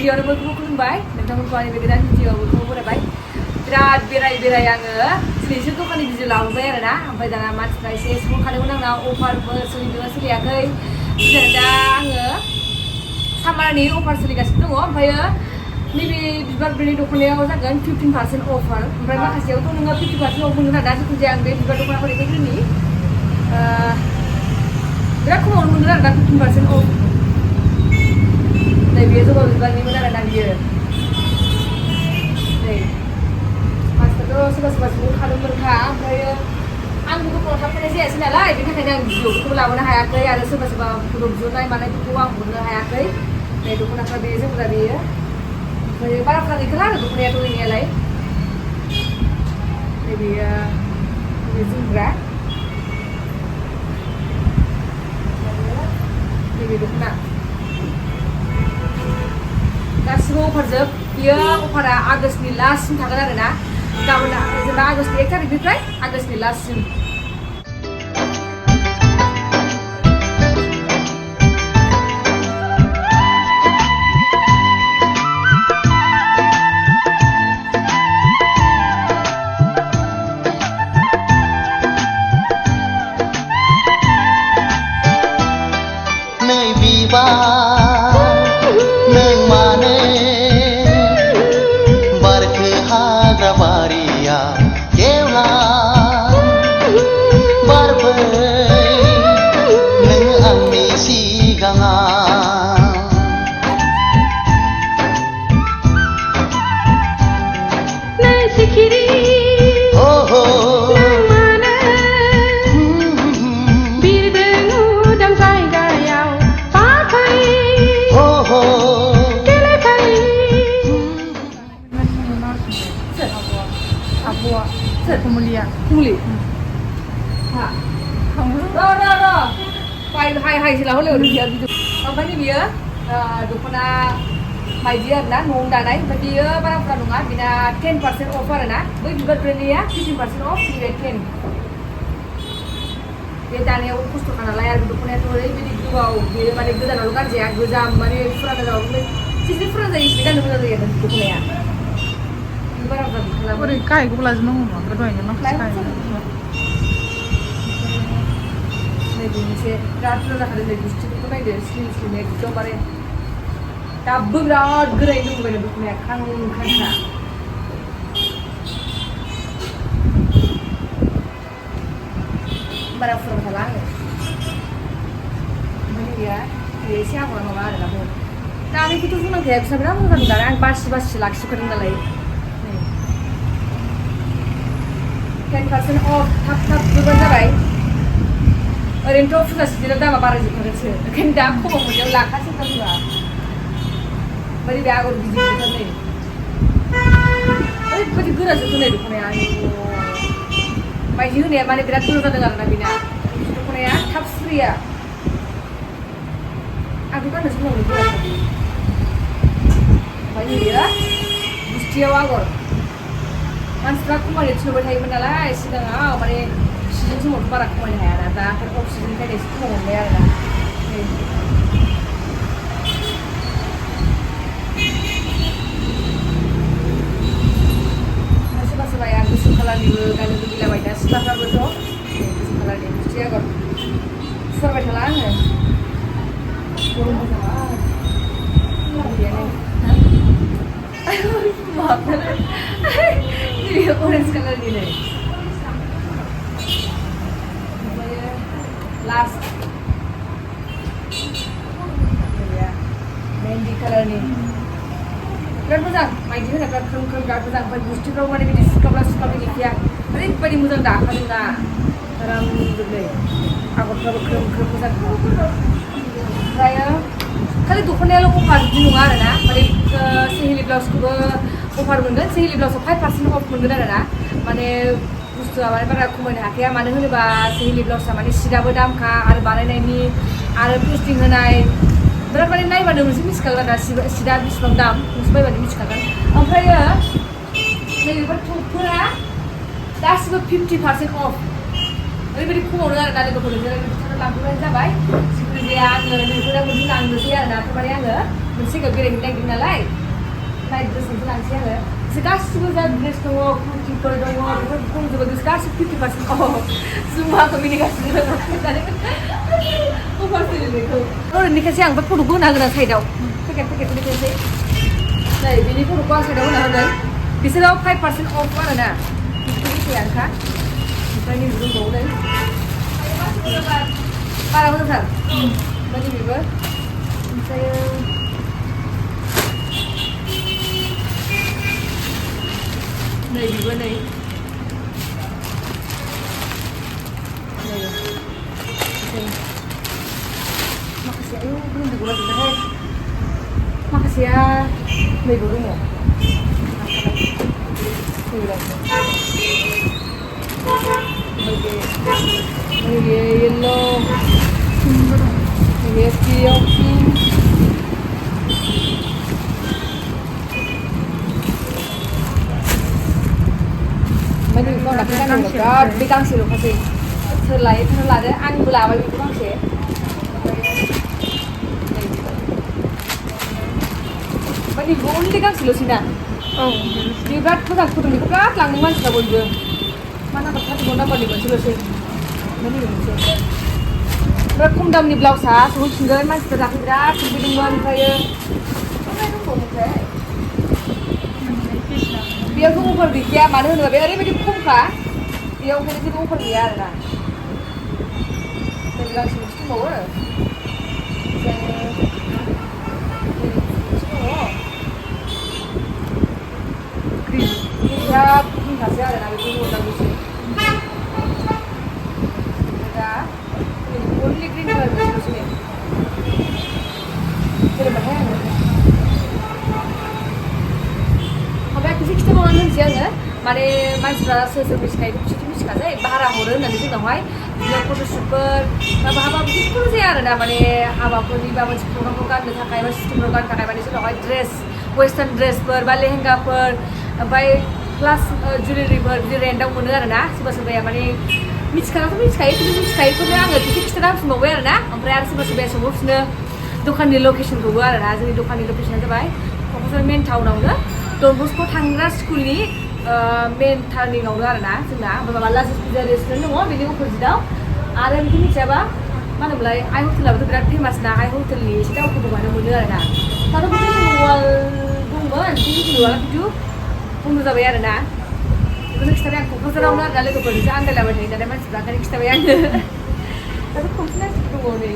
गिबियावनो बयखौबो खुलुमबाय नोंथांमोनखौ आंनि बे गोदान भिडिअ'आव बयखौबो बरायबाय बिराद बेराय आङो दिनैसो दखाननि भिडिअ लाबोबाय आरोना ओमफ्राय दाना मानसिफ्रा एसे सोंखादोंमोन आंनाव अफारफोर सोलिदोंना सोलियाखै दा आङो सामारनि अफार सोलिगासिनो दङ ओमफ्रायो नैबे बिबार ब्रेन्डनि दख'नायाव जागोन 15% अफार ओमफ्राय माखासेयावथ' नोङो 50% अफ मोनगोन आरोना जिखुनु जाया आं बे बिबार दख'नाखौ देखायग्रोनि बिराद खमावनो मोनगोन आरोना 15% अफ नै बेयो जबा बिबारनिमोन आरोना बियो नै मानसिफ्राथ' सोरबा सोंखादोंमोनखा ओमफ्रायो आंबो दखानाव थांफेरनाय जायासै नालाय बेनि थाखायनो आं भिडिअफोरखौ लाबोनो हायाखै आरो सोरबा फट' बिहरनाय मानायफोरखौ आं हरनो हायाखै नै दख'नाफ्रा बे जोमग्रा बेयो ओमफ्राय बारा फाराग गैखाला आरो दख'नायाथ' गैनायालाय नै बेयो जोमग्रा नैबे दख'ना गासिबो अफारजोब बियो अफारा आगष्टनि लास्टसिम थागोन आरोना गाबोन जेनेबा आगष्टनि 1 तारिखनिफ्राय आगष्टनि लास्टसिम नों माने बारखो हाग्रा बारिया गेवला बारफै नों आंनि सिगाङाव नै सिखिरि Pemulia. Hai sila boleh udah dia gitu. Apa ini dia? Dukuna maiji arna nong danai. Tapi dia barang nonga bina 10% offer arna. Boleh juga brand ya 15% off di 10. Dia tanya aku pustu karena layar dukuna itu lebih di dua. Dia mana kita nak lukan saya guzam mana front ada orang. Sisi front ada istri kan dukuna dia dukuna ya. Udah kayak gue belajar nunggu, gak doain nang kayak. Nih ini sih, rata rata ada lagi stick itu naik deh, slim ek coba deh. Tabu berat gerai itu bukan itu punya kang kangsa. Barang serba salah ya. Ini dia, ini siapa orang mana ada pun. Nah ini kita tuh nang kayak bisa berapa kan sekarang basi lagi suka dengan lagi. 10% off थाब जोबबानो जाबाय ओरैनोथ' फुजा सिजोनाव दामा बारायजोबखागोनसो ओंखायनो दा खमाव मोननायाव लाखासै होनबा ओमफ्राय बे आगर गिदिर नै ओरैबायदि गोरा जोबदों नै दख'नाया माइदि होनाया माने बिराद गोरा जादों आरोना बेना दख'नाया थाब सुरिया आंथ' गाननोसो मोजां मोनो ओमफ्राय नैयो गुस्थियाव आगर मानसिफ्रा खमायनो थिनहरबाय थायोमोन नालाय सिगाङाव माने सिजन समावथ' बारा खमायनो हायाना दा अफ सिजननिफ्राय एसे खमाव मोनबाय आरोना सोरबा सोरबाया गोसोम कालारनिबो गाननो लुगैलाबाय दा सिख्लाफ्राबोथ' गोसोम कालारनि गुस्थि आगर फुवारबाय थाला आङो गरम मोजां ini orange color ni nih. Last, ya, mehndi color ni. Berat mudah, main juga berat krum berat mudah. Pada gusti kau mana ni suka beli kia. Tapi pada mudah dah, kalau enggak terang dulu. Aku terlalu krum mudah. Saya kali dukanya lo offer di luar na, pada sehili blouse ku offer मोनगोन sehili blouse 5% off मोनगोन आरोना माने बुस्थुआ माने बारा खमायनो हाखाया मानो होनोबा sehili blouse आ माने सिदाबो दामखा आरो बानायनायनि आरो पेस्टिं होनाय बिराद माने नायबानो मोनसे मिथिखागोन आरोना सिदा बेसेबां दाम मोनसे बायबानो मिथिखागोन ओमफ्रायो नैबेफोर टपफोरा गासिबो 50% off ओरैबायदि खमावनो आरोना लोगोफोरजों लांफैबानो जाबाय जिखुनु गैया आङो नोंखौनो मोनसे लांनोसै आरोना थारमाने आङो मोनसे जायगायाव बेरायहैनो नागिरदों नालाय नाइट ड्रेस मोनसे लांसै आङो बिसोर गासिबो जा ड्रेस दङ कुर्तिफोर दङ बेफोर दंजोबो बिसोर गासिबो 50% अफ जुमाखौ मिनिगासिनो दङ अफार सोलिनायखौ ओरैनो निखासै आं बे फट'खौ होना होगोन साइडआव पेकेट निखासै नै बेनि फट'खौ आं साइडआव होना होगोन बिसोरो 5% अफ आरोना मिथियानोखा ओमफ्राय नैबे दंबावो नै बारा मोजांथार ओमफ्राय नैबेबो ओमफ्राय नैबेबो नै माखासे आयौ बुंजोबो लाजोबबायहाय माखासेया नैबो दङ नैबे येल्ल' नैबे पिंक ओमफ्राय नैबेखौ दाख्लै गानदों बिराद बे गांसेल'खासै सोर लायो सोर लादो आंबो लाबाय बेखौ गांसे ओमफ्राय नैबेखौ अनलि गांसेल'सैना औ बे बिराद मोजां फुदुं बेखौ बिराद लांदों मानसिफ्रा बयबो मा नाम्बार 34 नाम्बारनि मोनसेल'सै ओमफ्राय नैबे मोनसे बिराद खम दामनि ब्लाउसआ सहैफिनगोन मानसिफ्रा दाख्लै बिराद सफैदोंमोन ओमफ्रायो दंबावोमोनथाय बेयावथ' अफार गैखाया मानो होनोबा बे ओरैबायदि खमखा बेयाव ओंखायनो जेबो अफार गैया आरोना नैबे गांसे मोनसे दंबावो बिराद खमखासै आरोना बेखौ हरनांगौसै दा अनलि ग्रिन कालार मोनसेल'सै जेनेबाहाय आङो ओमफ्राय खेबसे खिथाबावनानै होनसै आङो माने मानसिफ्रा सोर सोर मिथिखायो बिसोरथ' मिथिखासै भारा हरो होननानै जोंनावहाय बिदिनो फट'शुटफोर बा बहाबा जिखुनु जाया आरोना माने हाबाफोरनि बा मोनसे प्रग्रामफ्राव गाननो थाखाय बा सिटिंफ्राव गाननो थाखाय माने जोंनावहाय ड्रेस वेस्टार्न ड्रेसफोर बा लेहेंगाफोर ओमफ्राय प्लास जुवेलारिफोर बिदि रेन्टआव मोनो आरोना सोरबा सोरबाया माने मिथिखानाथ' मिथिखायो खिन्थु मिथिखायोखौनो आङो खेबसे खिथाना होफिनबावबाय आरोना ओमफ्राय आरो सोरबा सोरबाया सोंहरफिनो दखाननि लकेसनखौबो आरोना जोंनि दखाननि लकेसना जाबाय क'क्राझार मेन टाउनावनो डन बस्क' थांग्रा स्कुलनि मेन टार्निंआवनो आरोना जोंना ओमफ्राय माबा लाजिस पुजा रेस्टुरेन्ट दङ बेनि अपोजिटआव आरो बिदि मिथियाबा मा होनोमोनलाय आइ हटेलाबोथ' बिराद फेमास ना आइ हटेलनि एसे दावखोबोबानो मोनो आरोना दाथ' बिदिनो वाल दंमोन बिदिनो वाल खिन्थु बन्द' जाबाय आरोना बेखौनो खिथाबाय आं क'क्राझारावनो आरोना लोगोफोरजोंसो आन्दायलाबाय थायो नालाय मानसिफ्रा ओंखायनो खिथाबाय आङो दाथ' खनसे नांसिगौ दङ नै